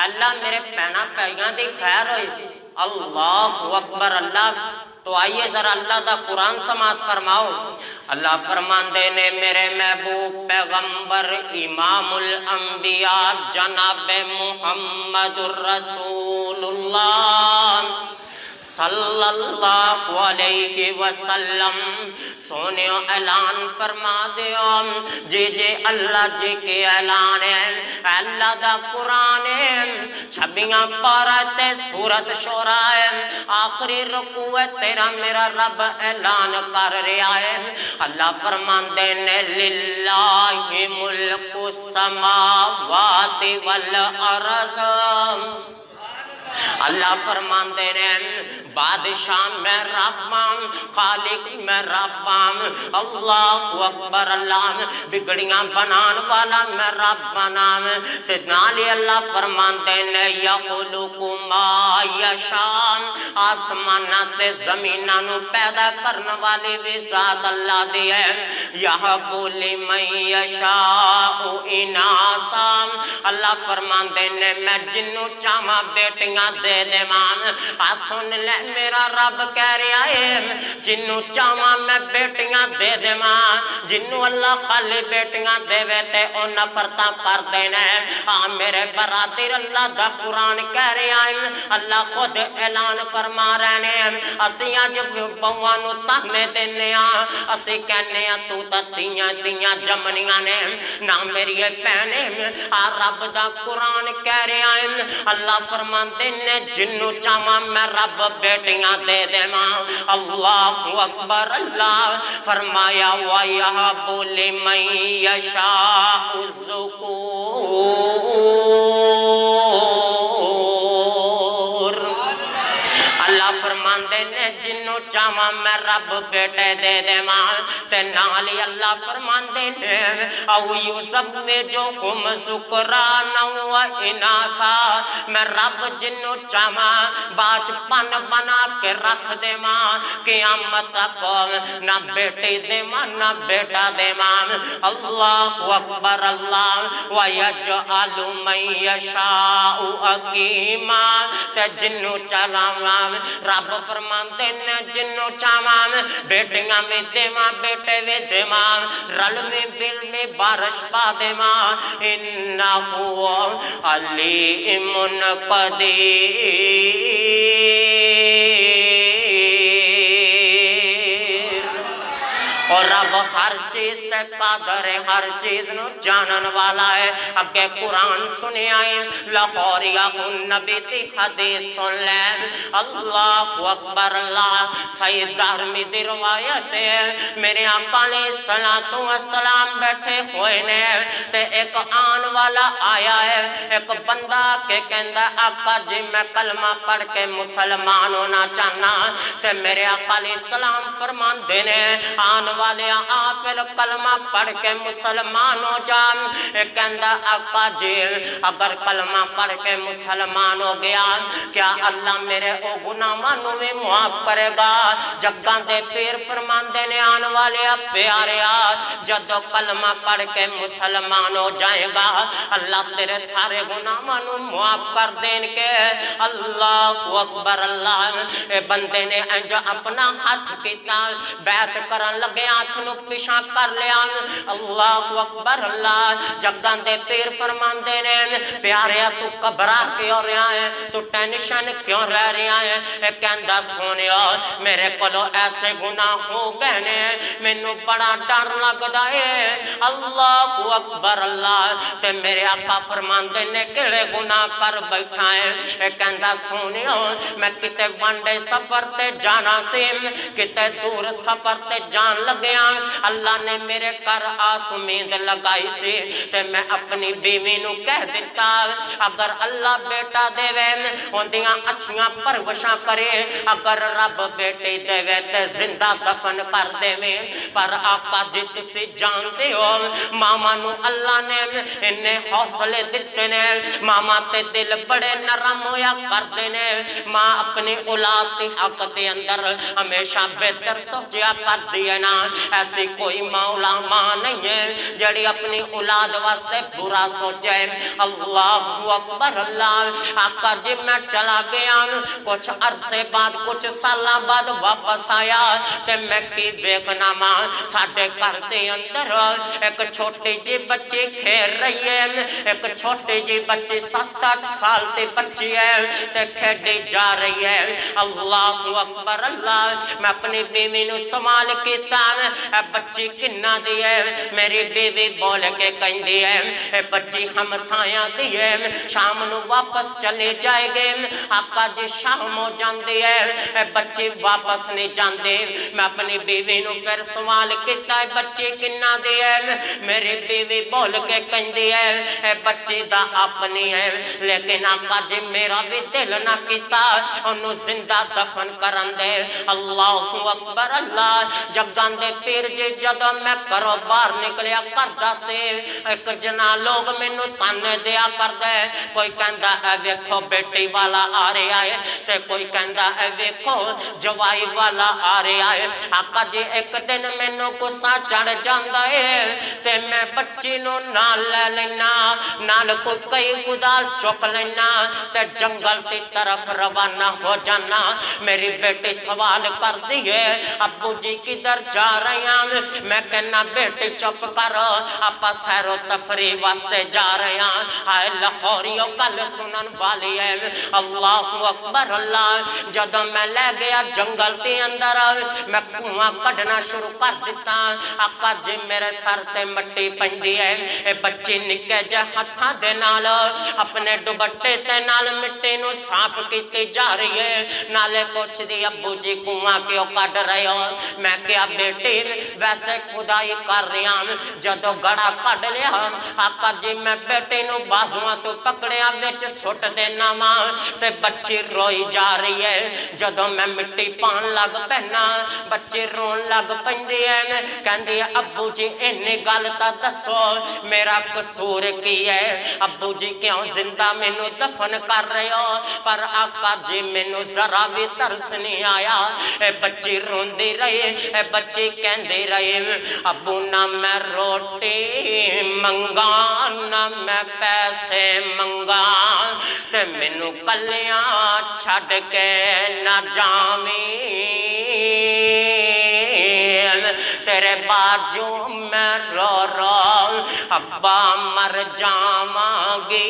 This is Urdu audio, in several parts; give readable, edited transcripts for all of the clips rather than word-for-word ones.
اللہ میرے پینا پیگاں دی خیر ہوئی. اللہ اکبر. اللہ تو آئیے ذرا اللہ دا قرآن سماعت فرماؤ. اللہ فرماندے نے میرے محبوب پیغمبر امام الانبیاء جناب محمد الرسول اللہ صلی اللہ علیہ وسلم سونے اعلان فرما دیو. جی جی اللہ جی کے اعلان ہے. اللہ دا قرآن ہے. 26 پارہ تے سورت شورا ہے. آخری رکوع ہے تیرا میرا رب اعلان کر رہا ہے. اللہ فرماندے نے للہ ملک السماوات والارض. اللہ فرماندے نے بادشاہ میں ربام خالق میں ربام. اللہ اکبر. اللہ بگڑیاں بنان والا میں رب بنام. تے نالی اللہ فرماندے نے یخلق ما یشاء. آسمانات تے زمیناں پیدا کرنے والی بھی ذات اللہ دی ہے. یہب لمن یشاء اناسا. اللہ فرماندے نے میں جنوں چاہواں بیٹیاں دے دے مان. سن لے میرا رب کہہ رہا ہے جنوں چاہواں میں بیٹیاں دے دے مان. جنوں اللہ خالی بیٹیاں دے وے تے او نفرتاں کر دینا ہے. میرے برادر اللہ دا قرآن کہہ رہا ہے. اللہ خود اعلان فرما رہے ہیں اسی اج بہواں نو تانے دینے ہاں. اسی کہنے ہاں تو تا تیاں تیاں جمنیاں نے نہ میری بہنے. رب دا قرآن کہہ رہا ہے اللہ فرماندے نے جنوں چاہواں میں رب بیٹیاں دے دے ماں. اللہ اکبر. اللہ فرمایا وَيَهَبُ لِمَن يَشَاءُ الذُّكُورَ. اللہ فرماندے نے جنوں چاہواں میں رب بیٹے دے دے ماں. تے نالی اللہ فرماندے نے او یزوجہم ذکرانا و اناسا. میں رب جنوں چاہواں بچپن بنا کے رکھ دے ماں. قیامت تک نہ بیٹی دے ماں نہ بیٹا دے ماں. اللہ اکبر. اللہ وَيَجْعَلُ مَن يَشَاءُ عَقِيمًا. تے جنوں چاہواں رب فرماندے نے جنوں چاہواں بیٹیاں میں دے ماں بیٹے میں دے ماں. رل میں بل میں بارش پا دے ماں. انہ علیم قدیر. اور رب ہر چیز تے قادر ہے. ہر چیز نو جانن والا ہے. اگے قرآن سنے آئے لاہوریا نبی دی حدیث سن لین. اللہ اکبر. اللہ صحیح دارمی دی روایت ہے میرے آقا علیہ السلام بیٹھے ہوئے نے تے ایک آن والا آیا ہے. ایک بندہ کے کہندا آقا جی میں کلمہ پڑھ کے مسلمان ہونا چاہنا. تے میرے آقا علیہ السلام فرماندے نے آن والے آپ کلمہ پڑھ کے مسلمان ہو جان. کہندا آقا جی اگر کلمہ پڑھ کے مسلمان ہو گیا کیا اللہ میرے او گناہاں نو بھی معاف کرے گا؟ جگاں دے پیر فرماندے نے آن والے پیاریا جدو کلمہ پڑھ کے مسلمان ہو جائے گا اللہ تیرے سارے گناہاں نو معاف کر دین کے. اللہ اکبر. اللہ اے بندے نے انج اپنا ہاتھ کیتا بیعت کرن لگے ہاتھ نو پیشاں کر لیا. اللہ اکبر. اللہ جگاں دے پیر فرماندے نے پیاریا تو گھبرا کیوں رہا ہے تو ٹینشن کیوں رہ رہا ہے؟ اے کہندا سونیا میرے کولو ایسے گناہ ہو گئے نے مینوں بڑا ڈر لگدا ہے. اللہ اکبر. اللہ تے میرے آقا فرماندے نے کیڑے گناہ کر بیٹھا ہے؟ اے کہندا سونیا میں کتے وانڈے سفر تے جانا سی کتے دور سفر تے جان لگیا. اللہ نے میرے کر آس امید لگائی سی تے میں اپنی بیوی نو کہہ دیتا اگر اللہ بیٹا دے وے ہوندیاں اچھیاں پرورشاں کرے اگر رب بیٹی دے وے تے زندہ دفن کر دے وے. پر آقا جی تسی جانتے ہو ماما نو اللہ نے انہیں حوصلے دیتے نے. ماما تے دل بڑے نرم ہویا کر دینے. ماں اپنی اولاد تے حق دے اندر ہمیشہ بہتر سوچیا کر دیے نا. ایسی کوئی مولا ماں نہیں ہے جڑی اپنی اولاد واسطے برا سوچے اللہ اکبر اللہ آقا جی میں چلا گیا کچھ عرصے بعد کچھ سالہ بعد واپس آیا تے میں کی بیگنا ماں ساڑھے گھر دے اندر ایک چھوٹی جی بچی کھیل رہی ہے ایک چھوٹی جی بچی 7-8 سال تے بچی ہے تے کھیڑی جا رہی ہے اللہ اکبر اللہ میں اپنی بیوی نو سوال کیتا اے بچی کنہ دی ہے میری بیوی بول کے کہیں دی ہے اے بچی ہم سایاں دی ہے شام نو واپس چلے جائے گے آقا جی شام ہو جاندی ہے اے بچی واپس نہیں جاندے میں اپنی بیوی نو پھر سوال کیتا ہے بچی کنہ دی ہے میری بیوی بول کے کہیں دی ہے اے بچی دا اپنی ہے لیکن آقا جی میرا بھی دل نہ کیتا انہوں زندہ دفن کرن دے اللہ اکبر اللہ جگان دے پیر جی جدو میں کرو بار نکلیا کردہ سے ایک جنا لوگ میں نو تانے دیا کر دے کوئی کہندہ اے ویکھو بیٹی والا آ رہے آئے تے کوئی کہندہ اے ویکھو جوائی والا آ رہے آئے آقا جی ایک دن میں نو گسا چڑھ جاندہ ہے تے میں بچی نو نال لے لینا نال کوئی کئی گدال چک لینا تے جنگل تی طرف روانہ ہو جانا میری بیٹی سوال کر دیئے ابو جی کدھر جا رہے ہیں میں کہنا بیٹی چپ کرو اپا سیر و تفریح واسطے جا رہے ہیں آئے لاہوریوں کل سنن والی ہے اللہ اکبر اللہ جدو میں لے گیا جنگل تی اندر میں کنواں کڑنا شروع کر دیتا آقا جی میرے سر تے مٹی پندی ہے اے بچی نکے جے ہتھاں دے نال اپنے دوبٹے تے نال مٹی نو صاف کیتی جا رہی ہے نالے پوچھ دی ابو جی کنواں کیوں کٹ رہے ہو میں کیا بیٹی ویسے خدائی کر رہی ہوں جدو گڑا کٹ لیا آقا جی میں بیٹی نو بازوان تو پکڑیا وچ سٹ دینا ماں تے بچی روئی جا رہی ہے جدو میں مٹی پان لگ پہنا بچی رون لگ پہندی ہے کہندی ہے ابو جی انہی گالتا دسو میرا قصور کی ہے ابو جی کیوں زندہ میں نو دفن کر رہے ہو پر آقا جی میں نو ذرا بھی ترس نہیں آیا اے بچی رون دی رہی اے بچی کہندی رہی ابو نہ میں روٹی منگا نہ میں پیسے منگا تے میں نو کلیاں چھڑ کے نہ جاویں تیرے باجو میں رو رو ابا مر جاواں گی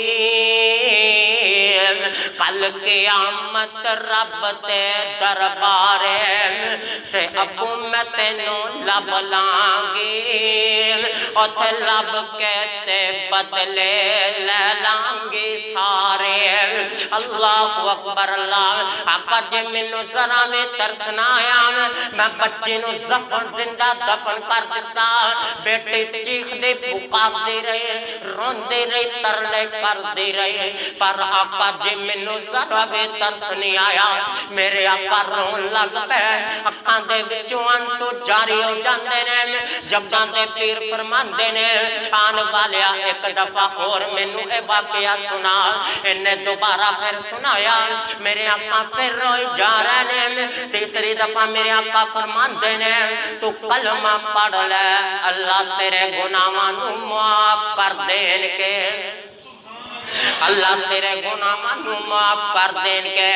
کل قیامت رب تے دربارے تے ابو میں تینوں لب لانگی اوتھے لب کے تے بدلے لے لانگی سارے اللہ اکبر اللہ آقا جی منو ذرا میں ترسنا آیا میں بچی نو زندہ دفن کر دیتا بیٹی چیخ دے پکار دے رہے رون دے رہے ترلے کر دے رہے پر آقا جی منو ذرا بھی ترس نہیں آیا میرے آقا رون لگ پہ اکھان دے وچوں آنسو جاری ہو جاندے نے جگان دے پیر فرمان دے نے آن والیا ایک دفعہ اور منو اے واقعہ سنا انہیں دوبارہ پھر سنایا میرے آقا پھر روئی جا رہے نے تیسری دفعہ میرے آقا فرمان دے نے تو کلمہ پڑھ لے اللہ تیرے گناہوں معاف کر دین کے اللہ تیرے گناہوں معاف کر دین کے